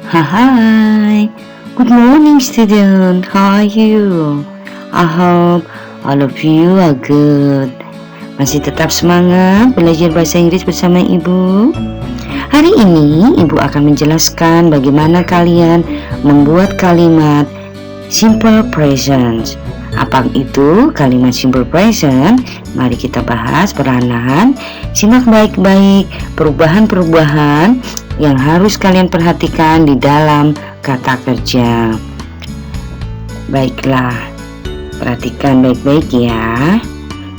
Hi, good morning student. How are you? I hope all of you are good. Masih tetap semangat belajar bahasa Inggris bersama Ibu? Hari ini Ibu akan menjelaskan bagaimana kalian membuat kalimat simple present. Apa itu kalimat simple present? Mari kita bahas perlahan-lahan. Simak baik-baik perubahan-perubahan yang harus kalian perhatikan di dalam kata kerja. Baiklah, perhatikan baik-baik ya.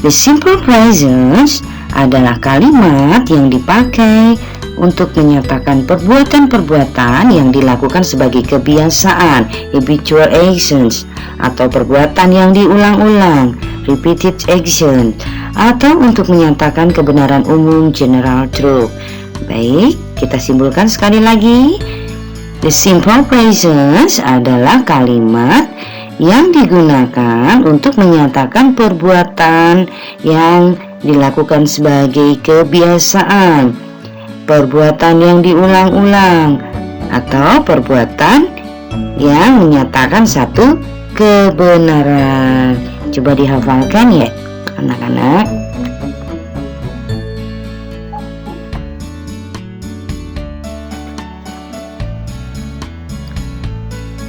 The simple present adalah kalimat yang dipakai untuk menyatakan perbuatan-perbuatan yang dilakukan sebagai kebiasaan, habitual actions, atau perbuatan yang diulang-ulang, repeated action, atau untuk menyatakan kebenaran umum, general truth. Baik, kita simpulkan sekali lagi. The simple present adalah kalimat yang digunakan untuk menyatakan perbuatan yang dilakukan sebagai kebiasaan, perbuatan yang diulang-ulang, atau perbuatan yang menyatakan satu kebenaran. Coba dihafalkan ya anak-anak.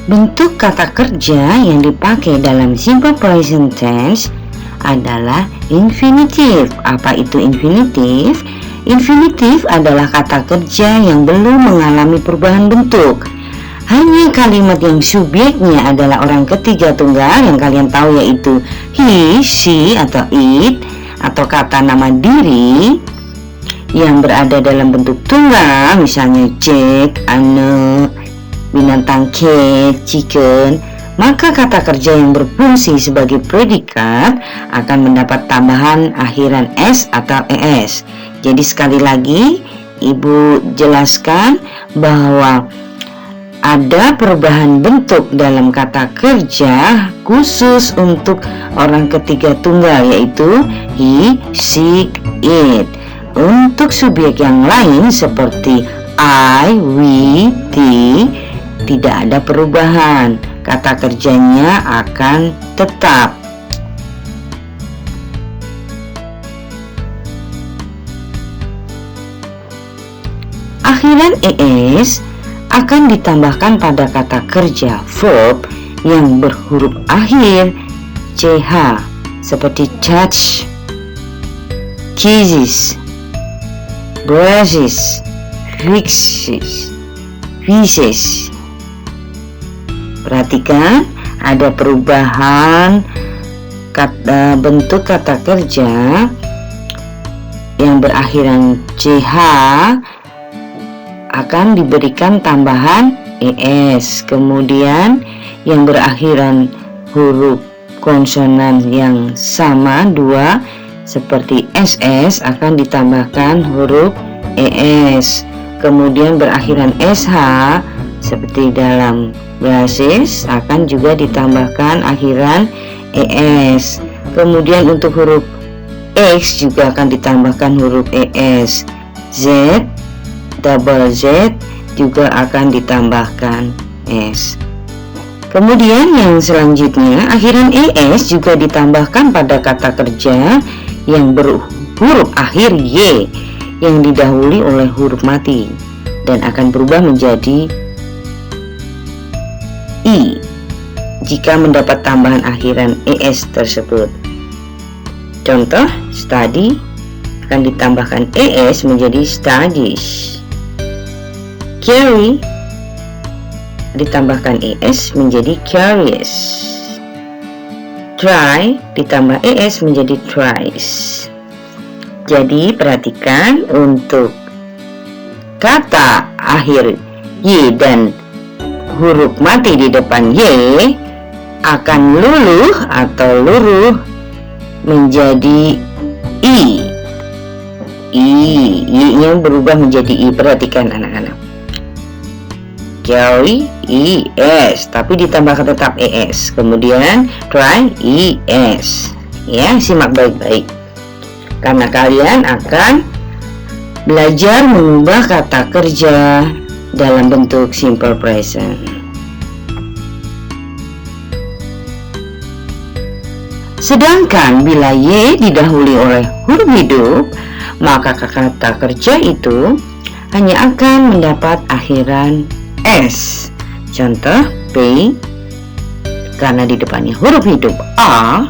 Bentuk kata kerja yang dipakai dalam simple present tense adalah infinitive. Apa itu infinitive? Infinitive adalah kata kerja yang belum mengalami perubahan bentuk. Hanya kalimat yang subjeknya adalah orang ketiga tunggal yang kalian tahu, yaitu he, she, atau it, atau kata nama diri yang berada dalam bentuk tunggal, misalnya Jack, Anne, binatang cat, chicken. Maka kata kerja yang berfungsi sebagai predikat akan mendapat tambahan akhiran s atau es. Jadi sekali lagi Ibu jelaskan bahwa ada perubahan bentuk dalam kata kerja khusus untuk orang ketiga tunggal, yaitu he, she, it. Untuk subjek yang lain seperti I, we, they, tidak ada perubahan. Kata kerjanya akan tetap. Akhiran es akan ditambahkan pada kata kerja verb yang berhuruf akhir ch, seperti touch, kisses, brushes, fixes, pieces. Perhatikan ada perubahan bentuk kata kerja yang berakhiran ch akan diberikan tambahan es. Kemudian yang berakhiran huruf konsonan yang sama dua seperti ss akan ditambahkan huruf es. Kemudian berakhiran sh seperti dalam brushes akan juga ditambahkan akhiran es. Kemudian untuk huruf X juga akan ditambahkan huruf es. Z, double Z juga akan ditambahkan S. Kemudian yang selanjutnya akhiran es juga ditambahkan pada kata kerja yang berhuruf akhir Y yang didahului oleh huruf mati dan akan berubah menjadi I jika mendapat tambahan akhiran es tersebut. Contoh, study akan ditambahkan es menjadi studies. Carry ditambahkan es menjadi carries. Try ditambah es menjadi tries. Jadi perhatikan untuk kata akhir Y dan huruf mati di depan Y akan luluh atau luruh menjadi I. I-nya berubah menjadi I. Perhatikan anak-anak. Carry es, tapi ditambahkan tetap es. Kemudian try es. Ya, simak baik-baik. Karena kalian akan belajar mengubah kata kerja dalam bentuk simple present. Sedangkan bila Y didahului oleh huruf hidup, maka kata kerja itu hanya akan mendapat akhiran S. Contoh P, karena di depannya huruf hidup A,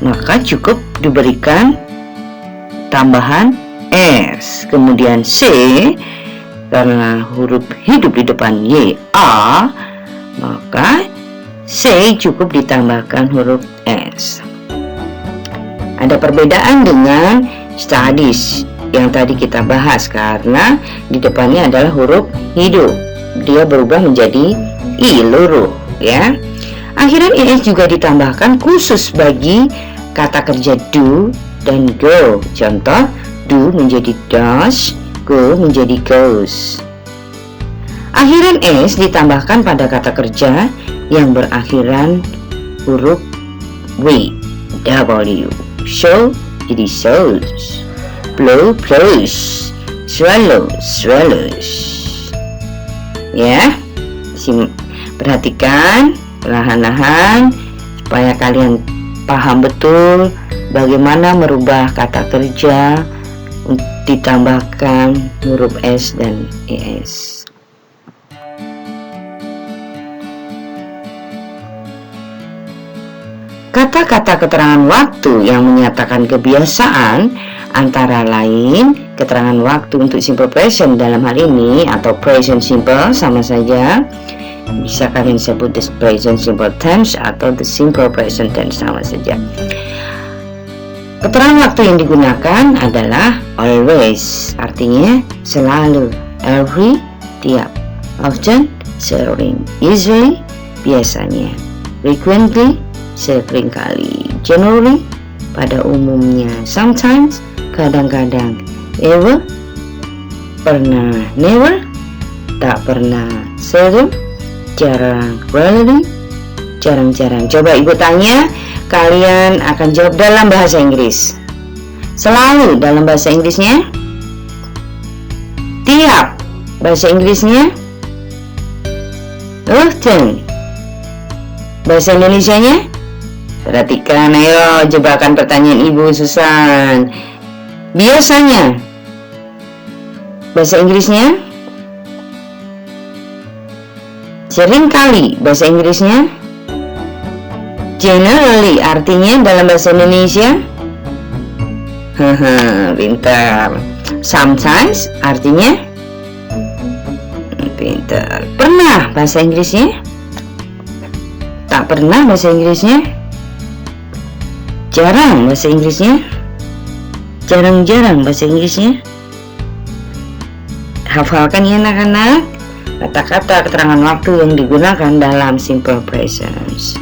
maka cukup diberikan tambahan S. Kemudian C, karena huruf hidup di depan Y A, maka C cukup ditambahkan huruf S. Ada perbedaan dengan studies yang tadi kita bahas, karena di depannya adalah huruf hidup, dia berubah menjadi I, luruh, ya. Akhiran ES juga ditambahkan khusus bagi kata kerja do dan go. Contoh, do menjadi does, go menjadi goes. Akhiran S ditambahkan pada kata kerja yang berakhiran huruf W. W. Show jadi shows, blow blows, swallow swallows. Ya, perhatikan perlahan-lahan supaya kalian paham betul bagaimana merubah kata kerja ditambahkan huruf S dan ES. Kata-kata keterangan waktu yang menyatakan kebiasaan antara lain keterangan waktu untuk simple present dalam hal ini atau present simple sama saja. Bisa kalian sebut the present simple tense atau the simple present tense sama saja. Keterangan waktu yang digunakan adalah always, artinya selalu, every, tiap, often, sering, usually, biasanya, frequently, seringkali, generally, pada umumnya, sometimes, kadang-kadang, ever, pernah, never, tak pernah, seldom, jarang, rarely, jarang-jarang. Coba ibu tanya, kalian akan jawab dalam bahasa Inggris. Selalu dalam bahasa Inggrisnya, tiap bahasa Inggrisnya, often bahasa Indonesianya. Perhatikan, ayo jebakan pertanyaan ibu Susan. Biasanya bahasa Inggrisnya, seringkali bahasa Inggrisnya, generally artinya dalam bahasa Indonesia. Pintar. Sometimes artinya, pintar. Pernah bahasa Inggrisnya, tak pernah bahasa Inggrisnya, jarang bahasa Inggrisnya, jarang-jarang bahasa Inggrisnya. Hafalkan ya anak-anak kata-kata keterangan waktu yang digunakan dalam simple present.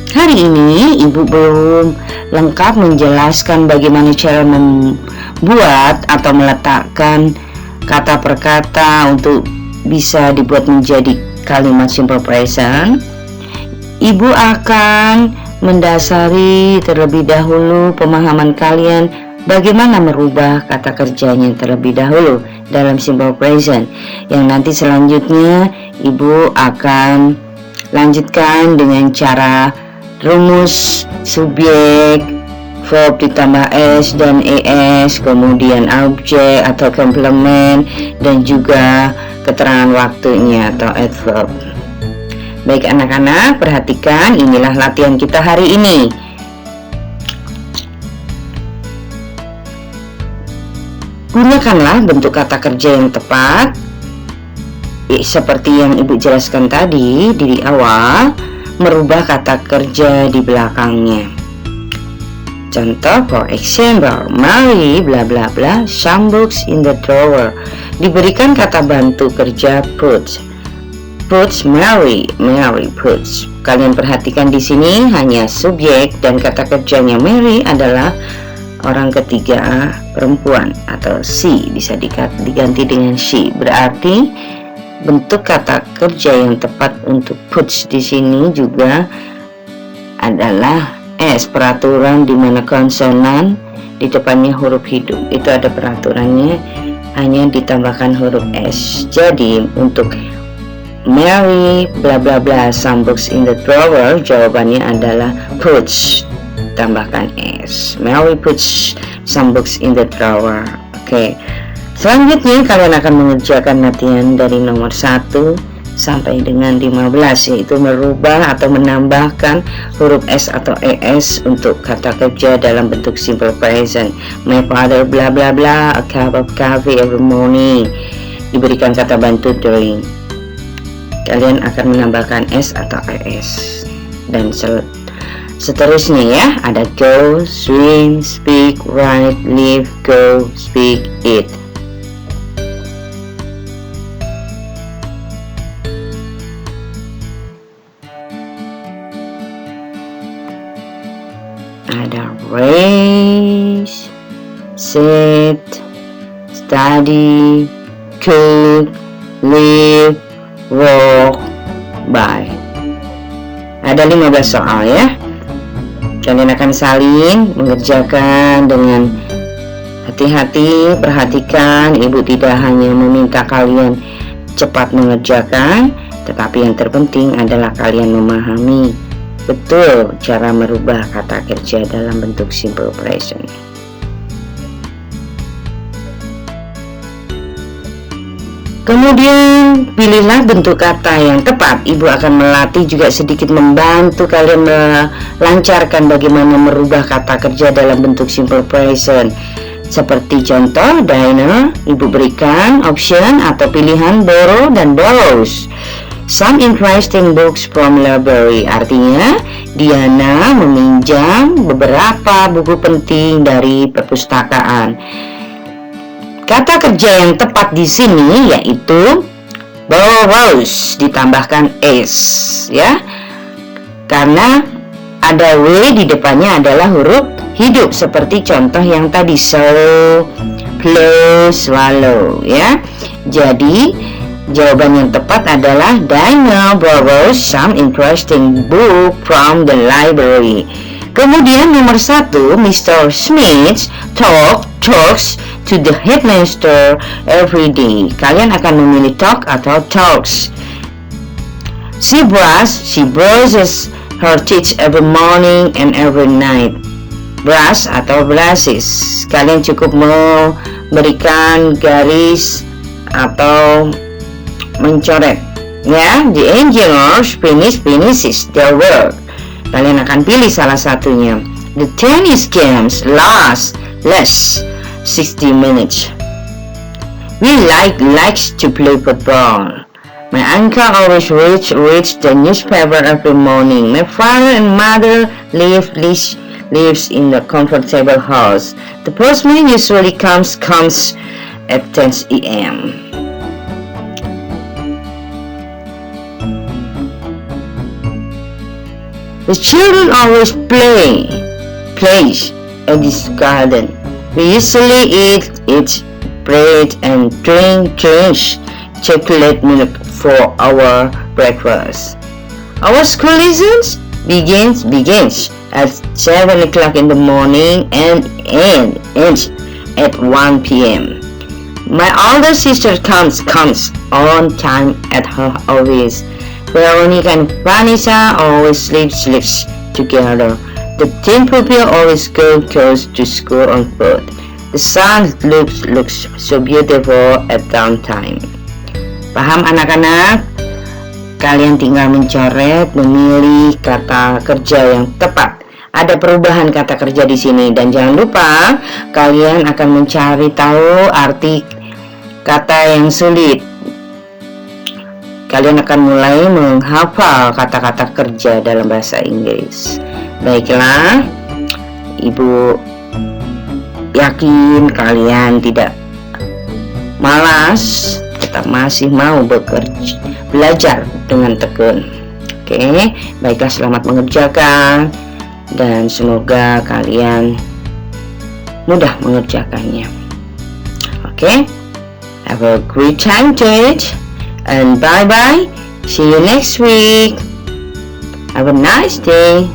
Hari ini ibu belum lengkap menjelaskan bagaimana cara membuat atau meletakkan kata per kata untuk bisa dibuat menjadi kalimat simple present. Ibu akan mendasari terlebih dahulu pemahaman kalian bagaimana merubah kata kerjanya terlebih dahulu dalam simple present, yang nanti selanjutnya ibu akan lanjutkan dengan cara rumus subjek, verb ditambah S dan ES, kemudian objek atau komplement, dan juga keterangan waktunya atau adverb. Baik anak-anak, perhatikan, inilah latihan kita hari ini. Gunakanlah bentuk kata kerja yang tepat seperti yang ibu jelaskan tadi di awal, merubah kata kerja di belakangnya. Contoh, for example, Mary bla bla bla some books in the drawer. Diberikan kata bantu kerja puts. Puts Mary puts. Kalian perhatikan di sini hanya subjek dan kata kerjanya Mary adalah orang ketiga perempuan atau she, bisa diganti dengan she. Berarti bentuk kata kerja yang tepat untuk puts di sini juga adalah S, peraturan di mana konsonan di depannya huruf hidup. Itu ada peraturannya, hanya ditambahkan huruf S. Jadi untuk Mary bla bla bla some books in the drawer, jawabannya adalah puts, tambahkan S. Mary puts some books in the drawer. Oke. Selanjutnya kalian akan mengerjakan latihan dari nomor 1 sampai dengan 15, yaitu merubah atau menambahkan huruf S atau ES untuk kata kerja dalam bentuk simple present. My father bla bla bla a cup of coffee every morning. Diberikan kata bantu drink. Kalian akan menambahkan S atau ES dan seterusnya ya. Ada go, swim, speak, write, live, go, speak, eat. Ada raise, sit, study, cook, live, walk, buy. Ada 15 soal ya. Kalian akan saling mengerjakan dengan hati-hati. Perhatikan, ibu tidak hanya meminta kalian cepat mengerjakan, tetapi yang terpenting adalah kalian memahami betul cara merubah kata kerja dalam bentuk simple present. Kemudian pilihlah bentuk kata yang tepat. Ibu akan melatih juga sedikit membantu kalian melancarkan bagaimana merubah kata kerja dalam bentuk simple present. Seperti contoh diner, ibu berikan option atau pilihan borrow dan borrows. Some interesting books from library, artinya Diana meminjam beberapa buku penting dari perpustakaan. Kata kerja yang tepat di sini yaitu borrows ditambahkan s ya. Karena ada w di depannya adalah huruf hidup seperti contoh yang tadi slow, flow, swallow ya. Jadi jawaban yang tepat adalah Dina borrows some interesting book from the library. Kemudian nomor 1, Mr. Smith talks to the headmaster every day. Kalian akan memilih talk atau talks. She brushes her teeth every morning and every night. Brush atau brushes. Kalian cukup memberikan garis atau mencoret ya. The engineers finishes their work. Kalian akan pilih salah satunya. The tennis games last 60 minutes. We likes to play football. My uncle always reads the newspaper every morning. My father and mother lives in a comfortable house. The postman usually comes at 10 a.m. The children always plays in this garden. We usually eat bread and drink chocolate milk for our breakfast. Our school lessons begins at 7 o'clock in the morning and ends at 1 p.m. My older sister comes on time at her office. Veronica and Vanessa always sleeps together. The teen pupil always goes to school on foot. The sun looks so beautiful at downtime. Paham anak-anak? Kalian tinggal mencoret, memilih kata kerja yang tepat. Ada perubahan kata kerja di sini dan jangan lupa kalian akan mencari tahu arti kata yang sulit. Kalian akan mulai menghafal kata-kata kerja dalam bahasa Inggris. Baiklah, Ibu yakin kalian tidak malas, tetap masih mau belajar dengan tekun. Oke, baiklah, selamat mengerjakan dan semoga kalian mudah mengerjakannya. Oke, have a great time to it. And bye-bye. See you next week. Have a nice day.